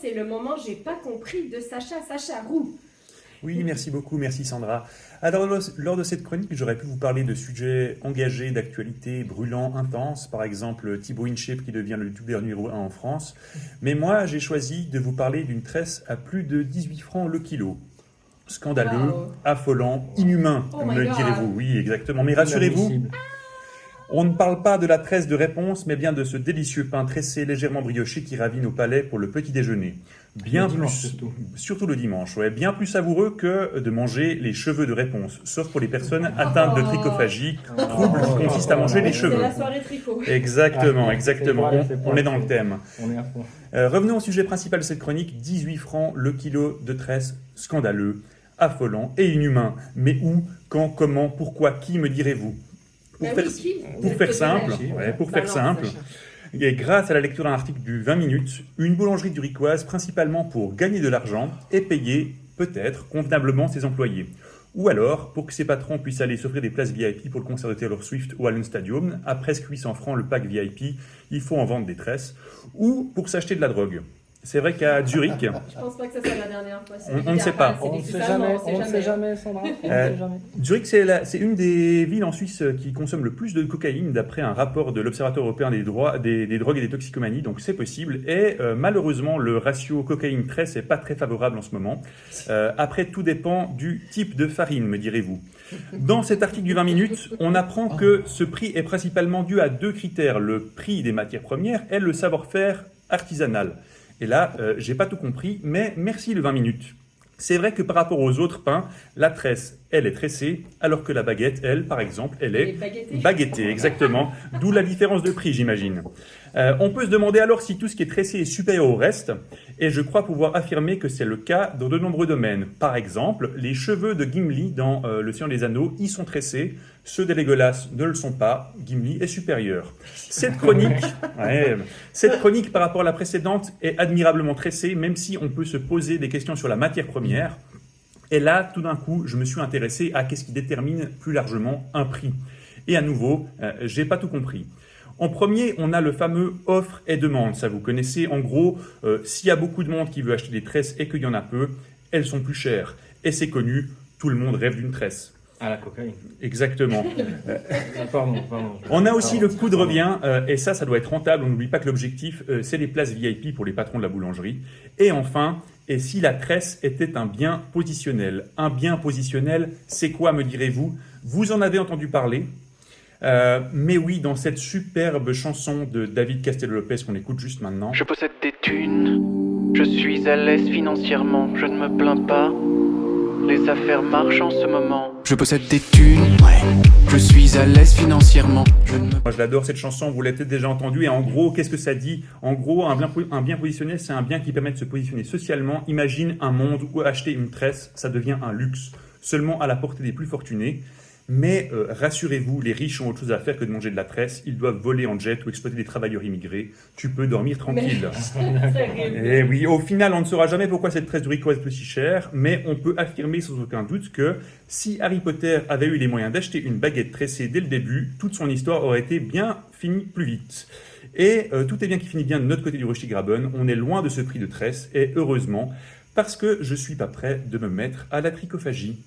c'est le moment j'ai pas compris de Sacha Roux. Oui, merci beaucoup, merci Sandra. Alors, lors de cette chronique, j'aurais pu vous parler de sujets engagés, d'actualité, brûlants, intenses, par exemple Thibaut InShape qui devient le youtubeur numéro 1 en France. Mais moi, j'ai choisi de vous parler d'une tresse à plus de 18 francs le kilo. Scandaleux, Wow. affolant, inhumain, Oh my me God. direz-vous. Oui, exactement. Mais rassurez-vous, on ne parle pas de la tresse de réponse, mais bien de ce délicieux pain tressé légèrement brioché qui ravit nos palais pour le petit déjeuner. Bien Le dimanche, plus, surtout. le dimanche, ouais, bien plus savoureux que de manger les cheveux de réponse, sauf pour les personnes atteintes de trichophagie, trouble qui consiste à manger les C'est cheveux. la soirée tricot. Exactement, exactement. C'est On est dans le thème. On est à fond. Revenons au sujet principal de cette chronique. 18 francs le kilo de tresse, scandaleux, affolant et inhumain. Mais où, quand, comment, pourquoi, qui, me direz-vous? Pour faire simple, et grâce à la lecture d'un article du 20 minutes, une boulangerie zurichoise, principalement pour gagner de l'argent, est payée, peut-être, convenablement ses employés. Ou alors, pour que ses patrons puissent aller s'offrir des places VIP pour le concert de Taylor Swift au Allen Stadium, à presque 800 francs le pack VIP, il faut en vendre des tresses, ou pour s'acheter de la drogue. C'est vrai qu'à Zurich, Je pense pas que ça soit la dernière fois. On ne sait pas. On ne sait jamais, Sandra. On ne sait jamais. Zurich, c'est une des villes en Suisse qui consomme le plus de cocaïne, d'après un rapport de l'Observatoire européen des drogues et des toxicomanies, donc c'est possible. Et malheureusement, le ratio cocaïne-tresse n'est pas très favorable en ce moment. Après, tout dépend du type de farine, me direz-vous. Dans cet article du 20 minutes, on apprend que ce prix est principalement dû à deux critères, le prix des matières premières et le savoir-faire artisanal. Et là, j'ai pas tout compris, mais merci le 20 minutes. C'est vrai que par rapport aux autres pains, la tresse, elle est tressée, alors que la baguette, elle, par exemple, elle est baguettée, exactement. D'où la différence de prix, j'imagine. On peut se demander alors si tout ce qui est tressé est supérieur au reste, et je crois pouvoir affirmer que c'est le cas dans de nombreux domaines. Par exemple, les cheveux de Gimli dans Le Seigneur des Anneaux, ils sont tressés, ceux des Legolas ne le sont pas, Gimli est supérieur. Cette chronique par rapport à la précédente est admirablement tressée, même si on peut se poser des questions sur la matière première. Et là, tout d'un coup, je me suis intéressé à qu'est-ce qui détermine plus largement un prix. Et à nouveau, j'ai pas tout compris. En premier, on a le fameux offre et demande. Ça, vous connaissez. En gros, s'il y a beaucoup de monde qui veut acheter des tresses et qu'il y en a peu, elles sont plus chères. Et c'est connu, tout le monde rêve d'une tresse. À la cocaïne. Exactement. Pardon. On a aussi le coût de revient, et ça doit être rentable. On n'oublie pas que l'objectif, c'est les places VIP pour les patrons de la boulangerie. Et enfin, et si la tresse était un bien positionnel? Un bien positionnel, c'est quoi, me direz-vous? Vous en avez entendu parler. Mais oui, dans cette superbe chanson de David Castello-Lopez qu'on écoute juste maintenant. Je possède des thunes, je suis à l'aise financièrement, je ne me plains pas, les affaires marchent en ce moment. Je possède des thunes, je suis à l'aise financièrement, je ne me... Moi, je l'adore cette chanson, vous l'avez peut-être déjà entendue. Et en gros, qu'est-ce que ça dit? En gros, un bien positionné, c'est un bien qui permet de se positionner socialement. Imagine un monde où acheter une tresse, ça devient un luxe, seulement à la portée des plus fortunés. Mais rassurez-vous, les riches ont autre chose à faire que de manger de la tresse. Ils doivent voler en jet ou exploiter des travailleurs immigrés. Tu peux dormir tranquille. Et oui, au final, on ne saura jamais pourquoi cette tresse zurichoise est si chère, mais on peut affirmer sans aucun doute que si Harry Potter avait eu les moyens d'acheter une baguette tressée dès le début, toute son histoire aurait été bien finie plus vite. Et tout est bien qui finit bien de notre côté du Röstigraben. On est loin de ce prix de tresse, et heureusement, parce que je suis pas prêt de me mettre à la trichophagie.